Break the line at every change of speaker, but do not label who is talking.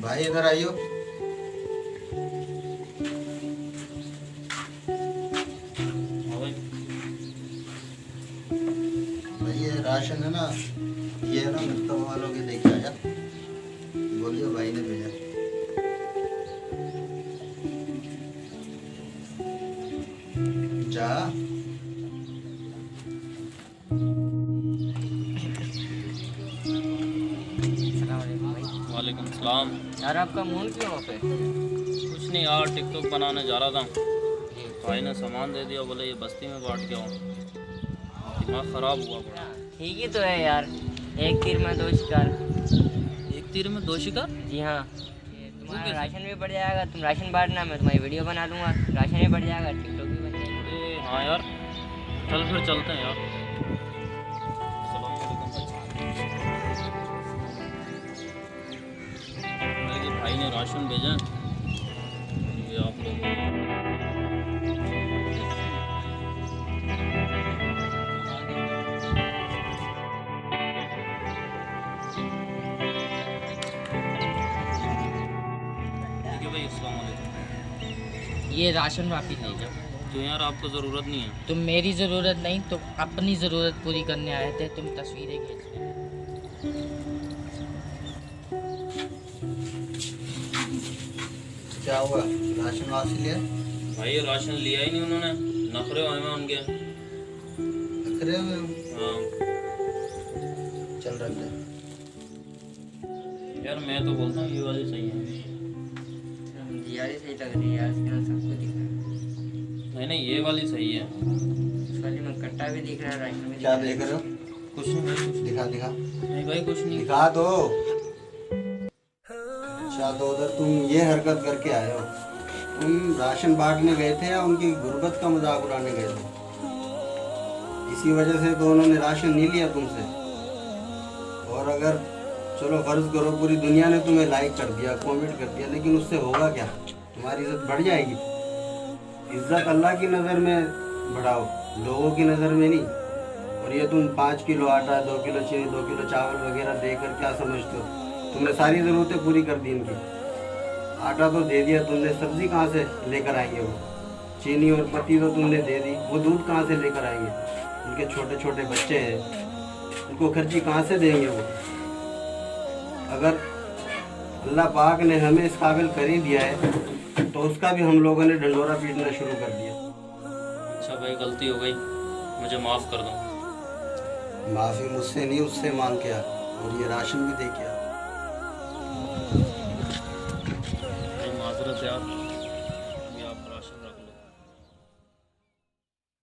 भाई इधर आइयो।
हाँ भाई।
भाई ये राशन है ना, ये है ना मुस्तफा वालों के लेके आया। बोलियो भाई ने भेजा। जा।
वालेकुम सलाम।
यार आपका मूड क्यों ऑफ है?
कुछ नहीं यार, टिकटॉक बनाने जा रहा था। भाई ने सामान दे दिया, बोले ये बस्ती में बांट के आओ। दिमाग ख़राब हुआ बड़ा।
ठीक ही तो है यार, एक तीर में दो शिकार।
एक तीर में दो शिकार?
जी हाँ, तुम्हारा राशन भी बढ़ जाएगा, तुम राशन बांटना, मैं तुम्हारी वीडियो बना दूंगा, राशन भी बढ़ जाएगा, टिकटॉक भी बन जाएगी।
अरे हाँ यार, चल फिर चलते हैं यार। मेरे भाई ने राशन भेजा, ये आप लोग भाई। अस्सलाम वालेकुम।
ये राशन वापिस ले जाओ।
तो यार आपको ज़रूरत नहीं है।
तुम मेरी ज़रूरत नहीं, तुम अपनी ज़रूरत पूरी करने आए थे, तुम तस्वीरें खींच रहे हो।
क्या हुआ, राशन वापस लिया?
भाई ये राशन लिया ही नहीं उन्होंने, नखरे हुए हैं उनके।
नखरे हुए हो?
हाँ
चल रख दे।
यार मैं तो बोलता हूँ ये वाली सही है।
यार सही लग रही है यार, इसके अंदर सब कुछ दिख रहा है।
नहीं नहीं, ये वाली सही है।
इस वाली में कट्टा भी दिख रहा है, राशन भी
क्या
दिख
देख रहे हो?
कुछ नहीं भाई, कुछ
दिखा दिखा
नहीं भाई, कुछ नहीं।
दिखा दो। अच्छा तो उधर तुम ये हरकत करके आए हो? तुम राशन बांटने गए थे या उनकी गुर्बत का मजाक उड़ाने गए थे? इसी वजह से तो उन्होंने राशन नहीं लिया तुमसे। और अगर चलो फर्ज करो पूरी दुनिया ने तुम्हें लाइक कर दिया, कमेंट कर दिया, लेकिन उससे होगा क्या? तुम्हारी इज्जत बढ़ जाएगी। इज्जत अल्लाह की नज़र में बढ़ाओ, लोगों की नज़र में नहीं। और ये तुम 5 किलो आटा, 2 किलो चीनी, 2 किलो चावल वगैरह देकर क्या समझते हो? तुमने सारी ज़रूरतें पूरी कर दी इनकी। आटा तो दे दिया तुमने, सब्जी कहाँ से लेकर आएंगे वो? चीनी और पत्ती तो तुमने दे दी, वो दूध कहाँ से लेकर आएंगे? उनके छोटे छोटे बच्चे हैं, उनको खर्ची कहाँ से देंगे वो? अगर अल्लाह पाक ने हमें इस काबिल कर ही दिया है तो उसका भी हम लोगों ने ढंडोरा पीटना शुरू कर दिया।
अच्छा भाई, गलती हो गई, मुझे माफ़ कर दो।
माफ़ी मुझसे नहीं, उससे मांग के आ, और ये राशन भी दे के आ।
भाई माजरत यार।